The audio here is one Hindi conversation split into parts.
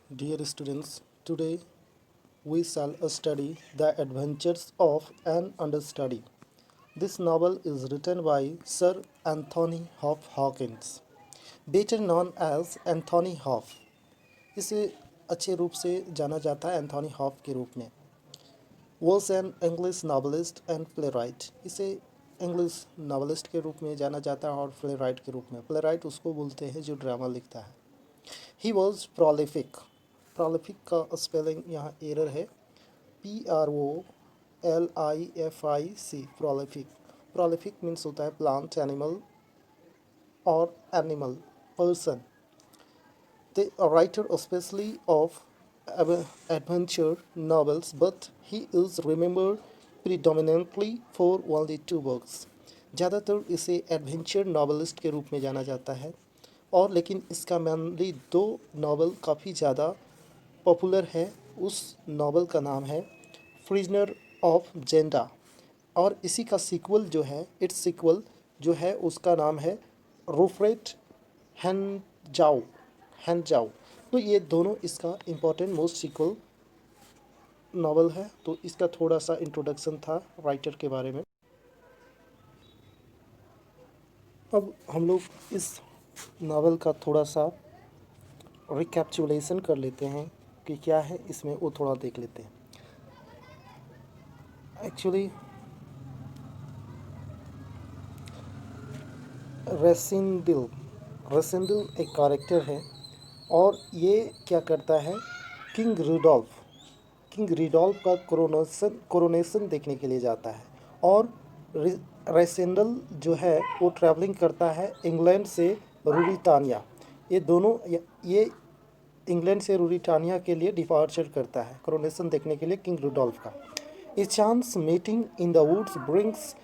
Dear students, today we shall study The Adventures of an Understudy. This novel is written by Sir Anthony Hope Hawkins, better known as Anthony Hope. इसे अच्छे रूप से जाना जाता है एंथोनी हॉप के रूप में. Was an English novelist and playwright. इसे इंग्लिश नॉवलिस्ट के रूप में जाना जाता है और प्लेराइट के रूप में. प्लेराइट उसको बोलते हैं जो ड्रामा लिखता है. He was prolific. प्रोलिफिक का स्पेलिंग यहाँ एरर है. PROLIFIC. प्रोलिफिक. प्रोलिफिक मीन्स होता है प्लांट, एनिमल और animal person. The writer especially of adventure novels, but he is remembered predominantly for only two books. ज़्यादातर इसे एडवेंचर नॉवलिस्ट के रूप में जाना जाता है और लेकिन इसका मेनली दो नावल काफ़ी ज़्यादा पॉपुलर है. उस नावल का नाम है प्रिजनर ऑफ जेंडा और इसी का सीक्वल जो है, इट्स सीक्वल जो है उसका नाम है रूफ्रेट हैंजाओ. हैंजाओ. तो ये दोनों इसका इम्पोर्टेंट मोस्ट सीक्वल नावल है. तो इसका थोड़ा सा इंट्रोडक्शन था राइटर के बारे में. अब हम लोग इस नावल का थोड़ा सा रिकैप्चुलेशन कर लेते हैं कि क्या है इसमें, वो थोड़ा देख लेते हैं. एक्चुअली रेसिंडिल एक कैरेक्टर है और ये क्या करता है, किंग रिडोल्फ का कोरोनेशन देखने के लिए जाता है. और रेसेंडल जो है वो ट्रैवलिंग करता है इंग्लैंड से रूरिटानिया. ये दोनों ये इंग्लैंड से रूरिटानिया के लिए डिपार्चर करता है कोरोनेशन देखने के लिए किंग रिडोल्फ का. A chance meeting in the woods brings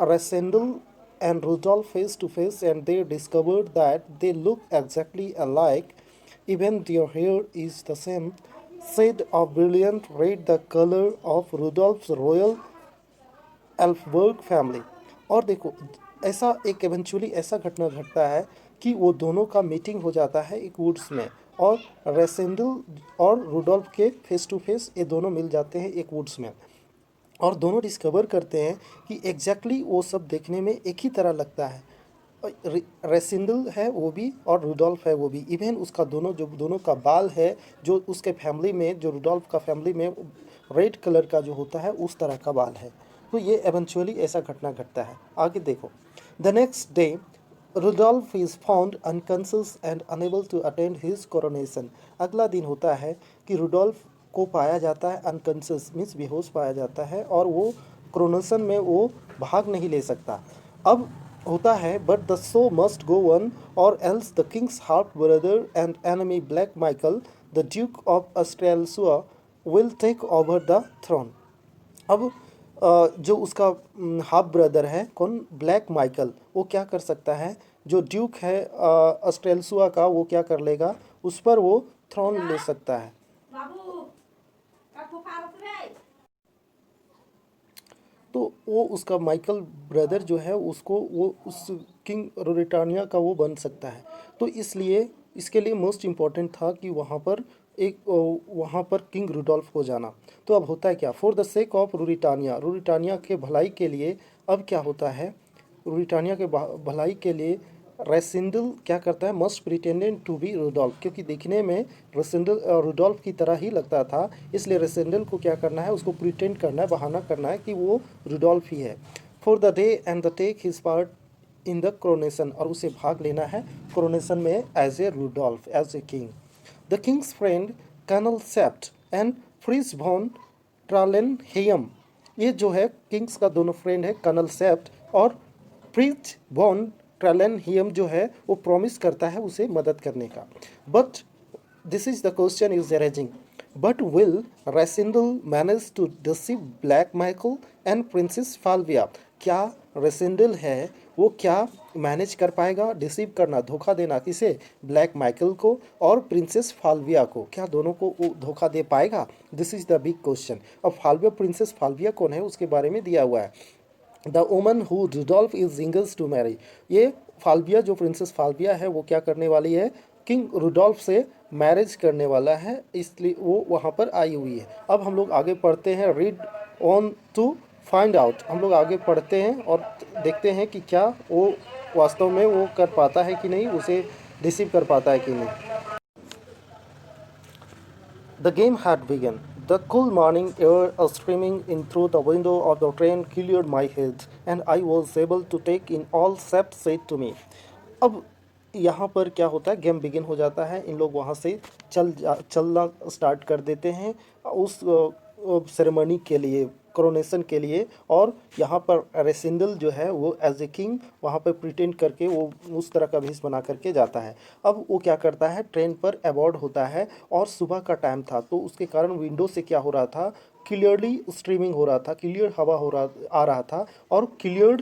Rassendyll and Rudolph face to face, and they discovered that they look exactly alike. Even their hair is the same shade of brilliant red, the color of Rudolph's royal Elphberg family. और देखो ऐसा एक इवेंचुअली ऐसा घटना घटता है कि वो दोनों का मीटिंग हो जाता है एक वुड्स में और रेसेंडल और रूडोल्फ के फेस टू फेस ये दोनों मिल जाते हैं एक वुड्स में और दोनों डिस्कवर करते हैं कि एग्जैक्टली वो सब देखने में एक ही तरह लगता है. रेसिंडल है वो भी और रूडोल्फ है वो भी. इवन उसका दोनों का बाल है जो उसके फैमिली में, जो रूडोल्फ का फैमिली में रेड कलर का जो होता है उस तरह का बाल है. तो ये एवेंचुअली ऐसा घटना घटता है. आगे देखो. The next day Rudolf is found unconscious and unable to attend his coronation. अगला दिन होता है कि रूडोल्फ को पाया जाता है अनकॉन्शियस मीन्स बेहोश पाया जाता है और वो कोरोनेशन में वो भाग नहीं ले सकता. अब होता है but the show must go on और else the king's half brother and enemy Black Michael the duke of Strelsau will take over the throne. अब जो उसका हाफ ब्रदर है कौन, ब्लैक माइकल, वो क्या कर सकता है, जो ड्यूक है अस्ट्रेलसुआ का वो क्या कर लेगा, उस पर वो थ्रोन ले सकता है. तो वो उसका माइकल ब्रदर जो है उसको वो उस किंग रोरिटानिया का वो बन सकता है. तो इसलिए इसके लिए मोस्ट इम्पॉर्टेंट था कि वहाँ पर किंग रूडोल्फ को जाना. तो अब होता है क्या, फॉर द सेक ऑफ रूरिटानिया के भलाई के लिए अब क्या होता है, रूरिटानिया के भलाई के लिए रेसिंडल क्या करता है, must pretended to be Rudolf, क्योंकि दिखने में रेसिंडल रूडोल्फ की तरह ही लगता था. इसलिए रेसिंडल को क्या करना है, उसको प्रिटेंड करना है, बहाना करना है कि वो रूडोल्फ ही है. For the day and the take his part in the coronation, और उसे भाग लेना है कोरोनेशन में as a Rudolph, as a king. The king's friend colonel Sapt and Fritz von Tarlenheim. ये जो है किंग्स का दोनों फ्रेंड है कर्नल सेप्ट और फ्रिज वॉन ट्रालेनहेयम जो है वो प्रॉमिस करता है उसे मदद करने का. But this is the question is arising, but will Rassendyll manage to deceive Black Michael and princess Flavia. क्या रेसिंडल है वो क्या मैनेज कर पाएगा डिसीव करना, धोखा देना, किसे, ब्लैक माइकल को और प्रिंसेस फाल्विया को, क्या दोनों को वो धोखा दे पाएगा. This is the big question. अब फाल्विया, प्रिंसेस फाल्विया कौन है उसके बारे में दिया हुआ है. The woman who Rudolf is engaged to marry. ये फाल्विया जो प्रिंसेस फाल्विया है वो क्या करने वाली है, किंग रुडोल्फ से मैरिज करने वाला है, इसलिए वो वहाँ पर आई हुई है। अब हम लोग आगे पढ़ते हैं, read on to find out. हम लोग आगे पढ़ते हैं और देखते हैं कि क्या वो वास्तव में वो कर पाता है कि नहीं, उसे रिसीव कर पाता है कि नहीं। The game had begun. The cool morning air streaming in through the window of the train cleared my head, and I was able to take in all Sept said to me. अब यहाँ पर क्या होता है, गेम बिगिन हो जाता है, इन लोग वहाँ से चलना स्टार्ट कर देते हैं उस सेरेमनी के लिए, कोरोनेशन के लिए। और यहाँ पर रेसिंडल जो है वो एज ए किंग वहाँ पर प्रिटेंड करके वो उस तरह का भेष बना करके जाता है। अब वो क्या करता है, ट्रेन पर अबॉर्ड होता है और सुबह का टाइम था, तो उसके कारण विंडो से क्या हो रहा था, क्लियरली स्ट्रीमिंग हो रहा था, क्लियर हवा आ रहा था और क्लियर्ड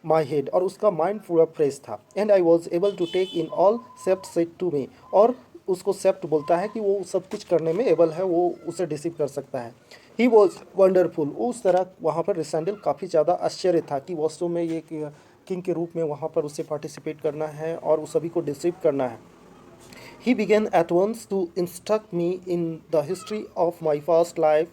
माई हेड, और उसका माइंड पूरा फ्रेश था। And I was able to take in all Sapt said to me, और उसको सेप्ट बोलता है कि वो सब कुछ करने में एबल है, वो उसे डिसीव कर सकता है। ही वॉज वंडरफुल, उस तरह वहाँ पर रिसेंडल काफ़ी ज़्यादा आश्चर्य था कि वास्तव में ये किंग के रूप में वहाँ पर उसे पार्टिसिपेट करना है और उस सभी को डिसीव करना है। He began at once to instruct me in the history of my past life,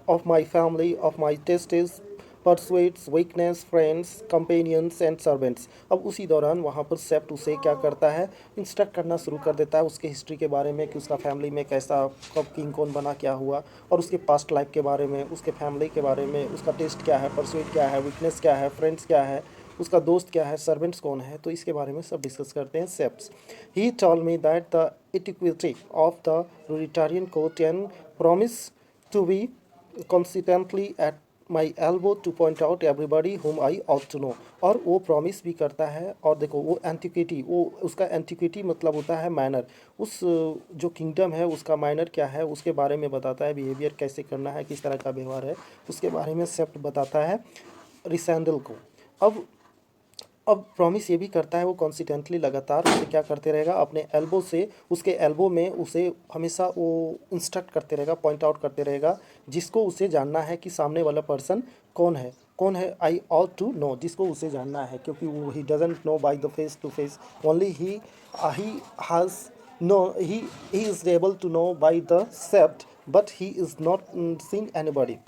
of my family, of my tastes, pursuits, weakness, friends, companions and servants। अब उसी दौरान वहाँ पर सेप्ट उसे क्या करता है, इंस्ट्रक्ट करना शुरू कर देता है उसके हिस्ट्री के बारे में कि उसका फैमिली में कैसा, कब किंग कौन बना, क्या हुआ, और उसके पास्ट लाइफ के बारे में, उसके फैमिली के बारे में, उसका टेस्ट क्या है, परसुएट क्या है, वीकनेस क्या है, फ्रेंड्स क्या है, उसका दोस्त क्या है, सर्वेंट्स कौन है, तो इसके बारे में सब डिस्कस करते हैं Sapt. He told me that the etiquette of the utilitarian court and promise to be consistently at my elbow to point out everybody whom I ought to know. और वो प्रॉमिस भी करता है, और देखो वो एंटिक्विटी, वो उसका एंटिक्विटी मतलब होता है मैनर, उस जो किंगडम है उसका मैनर क्या है उसके बारे में बताता है, बिहेवियर कैसे करना है, किस तरह का व्यवहार है, उसके बारे में सेप्ट बताता है रिसैंडल को। अब प्रॉमिस ये भी करता है वो कॉन्सिस्टेंटली लगातार उसे क्या करते रहेगा, अपने एल्बो से, उसके एल्बो में उसे हमेशा वो इंस्ट्रक्ट करते रहेगा, पॉइंट आउट करते रहेगा, जिसको उसे जानना है कि सामने वाला पर्सन कौन है, आई ऑट टू नो, जिसको उसे जानना है, क्योंकि वो ही doesn't know by the face to face, only he has know he is able to know by the Sapt, but he is not seen anybody.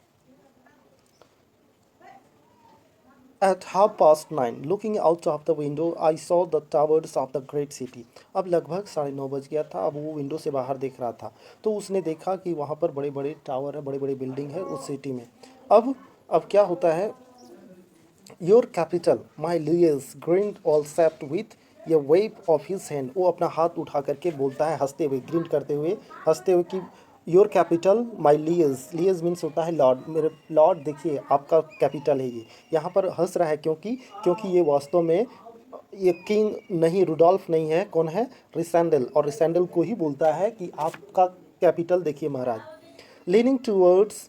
At 9:30, looking out of the window, I saw the towers of the great city. अब लगभग 9:30 बज गया था, अब वो विंडो से बाहर देख रहा था, तो उसने देखा कि वहाँ पर बड़े बड़े टावर है, बड़े बड़े बिल्डिंग है उस सिटी में। अब क्या होता है, your capital my liars grind all Sapt with ये वेव ऑफ हिज हैंड, वो अपना हाथ उठा करके बोलता है हंसते हुए, ग्रिंड करते हुए, हंसते हुए कि योर कैपिटल माई लियर्स, लियर्स मीन्स होता है लॉर्ड, मेरे लॉर्ड देखिए आपका कैपिटल है ये। यहाँ पर हंस रहा है क्योंकि ये वास्तव में ये किंग नहीं, रुडोल्फ नहीं है, कौन है, रिसैंडल, और रिसैंडल को ही बोलता है कि आपका कैपिटल देखिए Maharaj. Leaning towards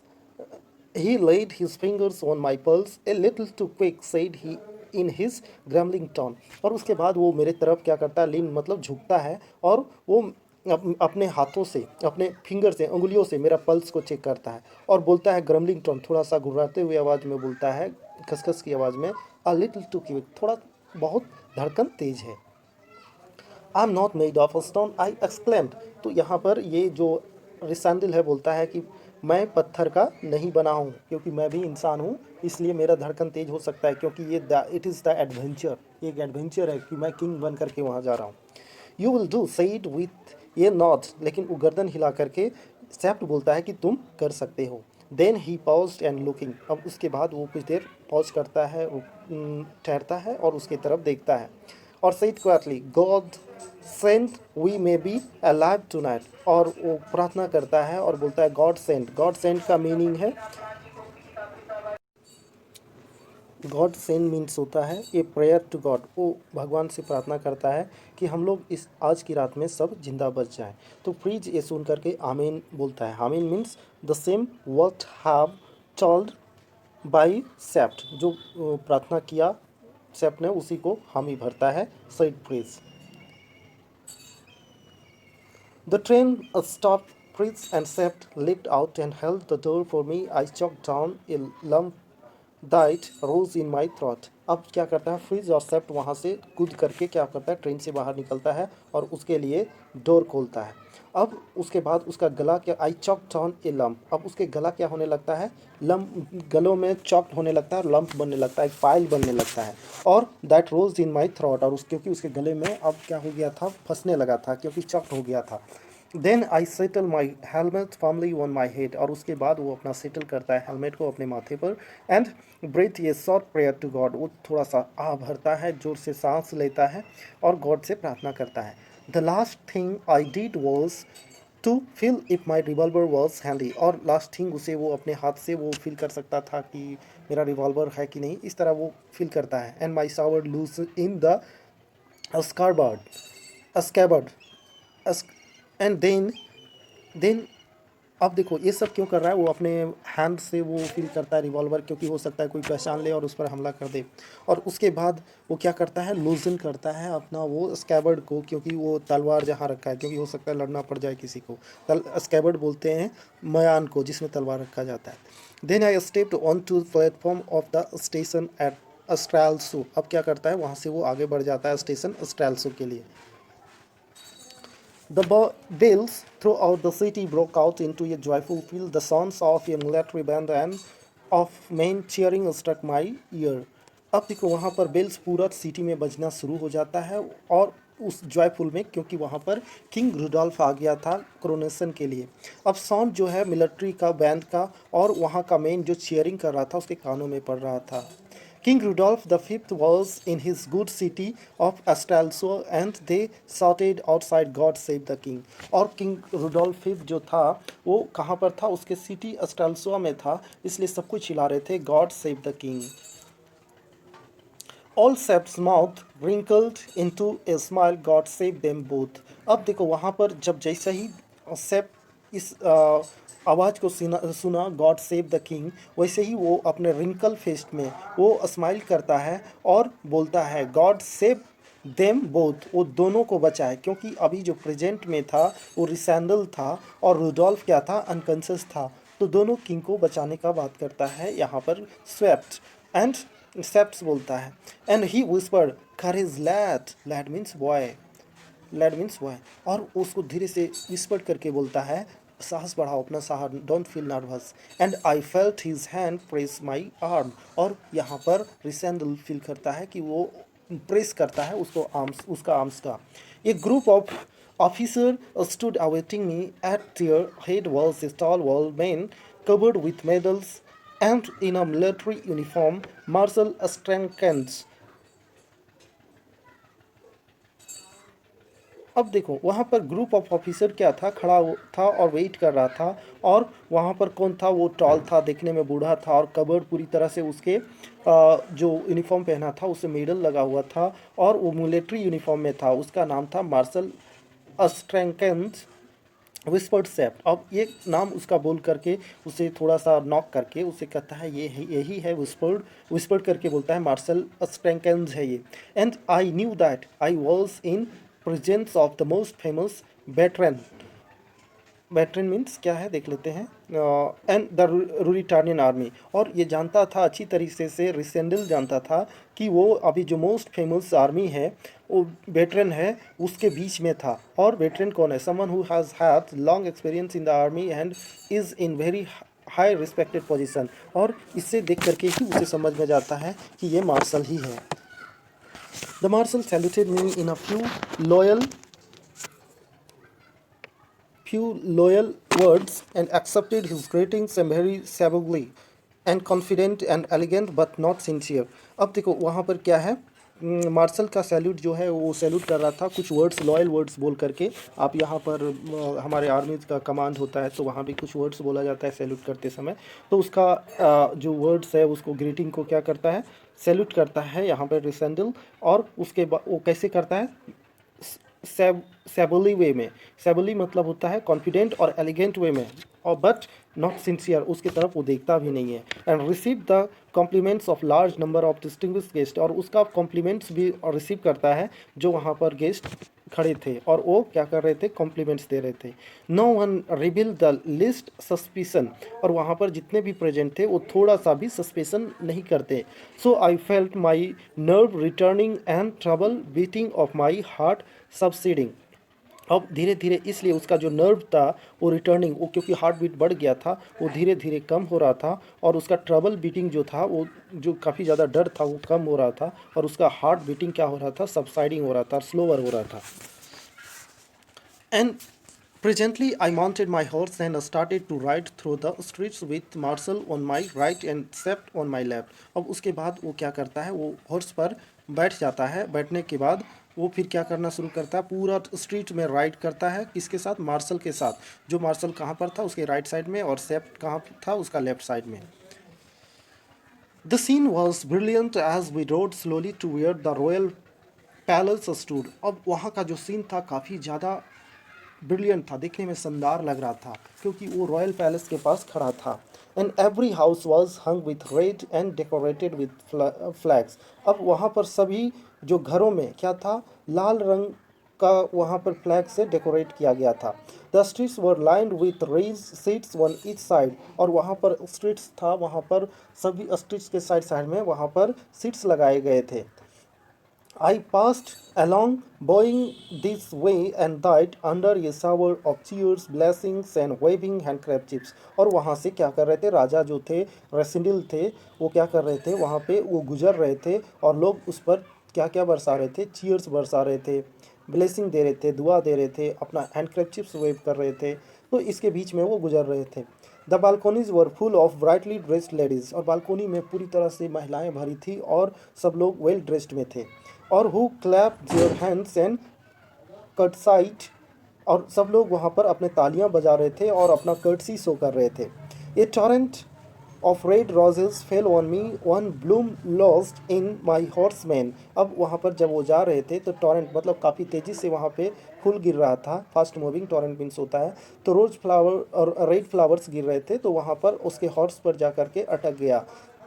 he laid his fingers on my pulse, a little too quick, said he in his grumbling tone। और उसके बाद वो मेरे तरफ क्या करता है, लीन मतलब झुकता है, और वो अपने हाथों से, अपने फिंगर से, उंगलियों से मेरा पल्स को चेक करता है और बोलता है ग्रम्बलिंग टोन, थोड़ा सा घुर्राते हुए आवाज़ में बोलता है, खसखस की आवाज़ में, अ लिटिल टू क्विक, थोड़ा बहुत धड़कन तेज है। I am not made of stone, I explained. तो यहाँ पर ये जो रिसैंडल है बोलता है कि मैं पत्थर का नहीं बना हूँ, क्योंकि मैं भी इंसान हूँ, इसलिए मेरा धड़कन तेज हो सकता है, क्योंकि ये इट इज़ द एडवेंचर, एक एडवेंचर है कि मैं किंग बन करके वहाँ जा रहा हूँ। You will do said with ये नॉट, लेकिन वो गर्दन हिला करके सेप्ट बोलता है कि तुम कर सकते हो। Then he paused and looking, अब उसके बाद वो कुछ देर पॉज करता है, ठहरता है और उसकी तरफ देखता है, और said quietly God sent we may be alive tonight, और वो प्रार्थना करता है और बोलता है गॉड सेंट। गॉड सेंट का मीनिंग है, गॉड सेंड मीन्स होता है ए प्रेयर टू गॉड, वो भगवान से प्रार्थना करता है कि हम लोग इस आज की रात में सब जिंदा बच जाएं। तो प्लीज ये सुन करके आमीन बोलता है। Amen means the same what have told by Sapt, जो प्रार्थना किया सेप्ट ने उसी को हामी भरता है, said please. The train stopped. Fritz and Sept leaped out and held the door for me. I choked down a lump that rose in my throat. अब क्या करता है, फ्रिज और सेप्ट वहाँ से कूद करके क्या करता है, ट्रेन से बाहर निकलता है और उसके लिए डोर खोलता है। अब उसके बाद उसका गला क्या, आई चॉक्ड ऑन ए लम्प, अब उसके गला क्या होने लगता है, लम्प, गलों में चॉक्ड होने लगता है, लम्प बनने लगता है, एक फाइल बनने लगता है। और that rose in my throat, और क्योंकि उसके गले में अब क्या हो गया था, फंसने लगा था क्योंकि चॉक्ड हो गया था। Then I settle my helmet firmly on my head, और उसके बाद वो अपना सेटल करता है हेलमेट को अपने माथे पर। एंड ब्रीथ ये शॉर्ट प्रेयर टू गॉड, वो थोड़ा सा भरता है, जोर से सांस लेता है और गॉड से प्रार्थना करता है। The last thing I did was to feel if my revolver was handy, और लास्ट थिंग उसे वो अपने हाथ से वो फील कर सकता था कि मेरा रिवॉल्वर है कि नहीं, इस तरह वो फील करता है। And my sword loose in the scabbard scabbard and then अब देखो ये सब क्यों कर रहा है, वो अपने हैंड से वो फील करता है रिवॉल्वर, क्योंकि हो सकता है कोई पहचान ले और उस पर हमला कर दे। और उसके बाद वो क्या करता है, लूजन करता है अपना वो स्कैबर्ड को, क्योंकि वो तलवार जहाँ रखा है, क्योंकि हो सकता है लड़ना पड़ जाए किसी को। स्कैबर्ड बोलते हैं मयान को जिसमें तलवार रखा जाता है। Then I stepped on to platform of the station at Strelsau, अब क्या करता है, वहाँ से वो आगे बढ़ जाता है स्टेशन स्ट्रैल्सो के लिए। The bells throughout the city broke out into a joyful peal. The sounds of a military band and of men cheering struck my ear. अब देखो वहाँ पर बेल्स पूरा सिटी में बजना शुरू हो जाता है, और उस जॉयफुल में, क्योंकि वहाँ पर किंग रुडोल्फ आ गया था कोरोनेशन के लिए। अब साउंड जो है मिलिट्री का, बैंड का, और वहाँ का मेन जो चीयरिंग कर रहा था उसके कानों में पड़ रहा था। King Rudolph V was in his good city of Astalso and they shouted outside God save the king. और किंग रुडोल्फ V जो था वो कहाँ पर था, उसके सिटी अस्टाल्सोआ में था, इसलिए सब कुछ चिल्ला रहे थे God save the king. All Sepp's mouth wrinkled into a smile, God save them both. अब देखो वहाँ पर जब जैसे ही सेप इस आवाज़ को सुना गॉड सेव द किंग, वैसे ही वो अपने रिंकल फेस में वो स्माइल करता है और बोलता है गॉड सेव देम बोथ, वो दोनों को बचाए, क्योंकि अभी जो प्रेजेंट में था वो रिसैंडल था और रुडोल्फ क्या था, अनकॉन्शियस था। तो दोनों किंग को बचाने का बात करता है यहाँ पर स्वेप्ट। एंड सेप्स बोलता है and he whispered courage lad, lad means boy, lad means boy, और उसको धीरे से विस्पर्ड करके बोलता है साहस बढ़ाओ अपना, साहस, don't feel nervous. And I felt his hand press my arm, और यहाँ पर रिसेंडल फील करता है कि वो प्रेस करता है उसको आर्म्स, उसका आर्म्स का। A group of officer stood awaiting me at their head was a tall old man covered with medals and in a military uniform, Marshal Strankens. अब देखो वहाँ पर ग्रुप ऑफ ऑफिसर क्या था, खड़ा था और वेट कर रहा था, और वहाँ पर कौन था, वो टॉल था, देखने में बूढ़ा था, और कवर्ड पूरी तरह से, उसके जो यूनिफॉर्म पहना था उसे मेडल लगा हुआ था, और वो मिलिट्री यूनिफॉर्म में था, उसका नाम था मार्शल स्ट्रैंकेंस विस्पर्ड सेप्ट। अब ये नाम उसका बोल करके उसे थोड़ा सा नॉक करके उसे कहता है ये यही है विस्पर्ड, विस्पर्ड करके बोलता है मार्शल स्ट्रैंकेंस है ये। And I knew that I was in presence of the most famous veteran, veteran means क्या है देख लेते हैं, एंड द रूरिटानियन आर्मी, और ये जानता था अच्छी तरीके से, रिसेंडल जानता था कि वो अभी जो मोस्ट फेमस आर्मी है वो वेटरन है उसके बीच में था। और वेटरन कौन है, someone who has had long experience in the army and is in very high respected position, और इससे देख करके ही उसे समझ में जाता है कि ये मार्शल ही है। The marshal saluted me in a few loyal words and accepted his greetings and very suavely and confident and elegant but not sincere. अब देखो वहाँ पर क्या है, मार्शल का सैल्यूट जो है वो सैल्यूट कर रहा था कुछ वर्ड्स, लॉयल वर्ड्स बोल करके। आप यहाँ पर हमारे आर्मी का कमांड होता है तो वहाँ भी कुछ वर्ड्स बोला जाता है सैल्यूट करते समय, तो उसका जो वर्ड्स है उसको ग्रीटिंग को क्या करता है, सैल्यूट करता है यहाँ पर रिसेंडल। और उसके बाद वो कैसे करता है, सेबली वे में, सेबली मतलब होता है कॉन्फिडेंट और एलिगेंट वे में, और बट नॉट सिंसियर, उसकी तरफ वो देखता भी नहीं है। And receive the compliments of large number of distinguished guest, और उसका कॉम्प्लीमेंट्स भी रिसीव करता है जो वहाँ पर गेस्ट खड़े थे और वो क्या कर रहे थे, कॉम्प्लीमेंट्स दे रहे थे। No one reveal the least suspicion, और वहाँ पर जितने भी प्रेजेंट थे वो थोड़ा सा भी सस्पेशन नहीं करते। So I felt my nerve returning and trouble beating of my heart subsiding. अब धीरे धीरे इसलिए उसका जो नर्व था वो रिटर्निंग, वो क्योंकि हार्ट बीट बढ़ गया था वो धीरे धीरे कम हो रहा था, और उसका ट्रबल बीटिंग जो था वो जो काफ़ी ज़्यादा डर था वो कम हो रहा था, और उसका हार्ट बीटिंग क्या हो रहा था, सबसाइडिंग हो रहा था, स्लोअर हो रहा था। And presently, I mounted my horse and started to ride through the streets with Marcel on my right and Sept on my left. अब उसके बाद वो क्या करता है, वो हॉर्स पर बैठ जाता है। बैठने के बाद वो फिर क्या करना शुरू करता है, पूरा स्ट्रीट में राइड करता है। किसके साथ, मार्शल के साथ। जो मार्शल कहाँ पर था, उसके राइट साइड में, और सेप्ट कहाँ था, उसका लेफ्ट साइड में। The scene was brilliant as we rode slowly to where the royal palace stood. अब वहाँ का जो सीन था काफ़ी ज़्यादा ब्रिलियंट था, देखने में शानदार लग रहा था, क्योंकि वो रॉयल पैलेस के पास खड़ा था। And every house was hung with red and decorated with flags. अब वहाँ पर सभी जो घरों में क्या था, लाल रंग का वहाँ पर फ्लैग से डेकोरेट किया गया था। The streets were lined with raised seats on each side, और वहाँ पर स्ट्रीट्स था, वहाँ पर सभी स्ट्रीट्स के साइड साइड में वहाँ पर सीट्स लगाए गए थे। I passed along, bowing this way and that under a shower of cheers, blessings and waving handkerchiefs। और वहाँ से क्या कर रहे थे, राजा जो थे, रेसिडेंट थे, वो क्या कर रहे थे, वहाँ पे वो गुजर रहे थे, और लोग उस पर क्या क्या बरसा रहे थे, चीयर्स बरसा रहे थे, ब्लेसिंग दे रहे थे, दुआ दे रहे थे, अपना हैंडकरचिप्स वेव कर रहे थे। तो इसके बीच में वो गुजर रहे थे। The balconies were full of brightly dressed ladies, और बालकोनी में पूरी तरह से महिलाएं भरी थी, और सब लोग वेल ड्रेस्ड में थे। और who clap their hands and curtsied, और सब लोग वहाँ पर अपने तालियां बजा रहे थे और अपना कर्टसी शो कर रहे थे। A torrent of red roses fell on me, one bloom lost in my horseman. अब वहाँ पर जब वो जा रहे थे तो टॉरेंट मतलब काफ़ी तेज़ी से वहाँ पे फूल गिर रहा था, फास्ट मूविंग टॉरेंट मीन्स होता है। तो रोज फ्लावर और रेड फ्लावर्स गिर रहे थे, तो वहाँ पर उसके हॉर्स पर जा कर के अटक गया।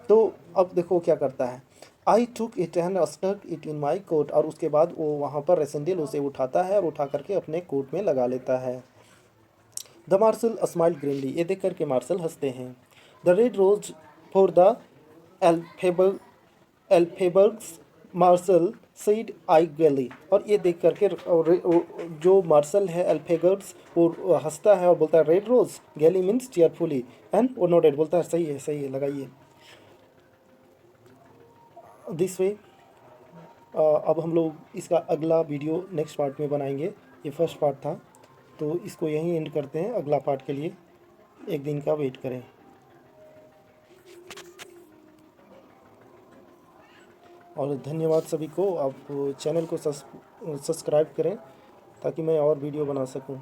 तो अब देखो क्या करता है, I took it and stuck it in my coat, और उसके बाद वो वहाँ पर रेसेंडिल उसे उठाता है और उठा करके अपने कोट में लगा लेता है। द मार्शल स्माइल ग्रीनली, ये देख करके मार्शल हंसते हैं। The red rose for the Elphberg Elphbergs marshal said I gaily, और ये देख करके जो मार्शल है एल्फेबर्ग्स वो हंसता है और बोलता है red rose, gaily means cheerfully, and वो नोटेड बोलता है सही है लगाइए दिस वे। अब हम लोग इसका अगला वीडियो नेक्स्ट पार्ट में बनाएंगे। ये फर्स्ट पार्ट था, तो इसको यहीं एंड करते हैं। अगला पार्ट के लिए एक दिन का वेट करें। और धन्यवाद सभी को। आप चैनल को सब्सक्राइब करें ताकि मैं और वीडियो बना सकूं।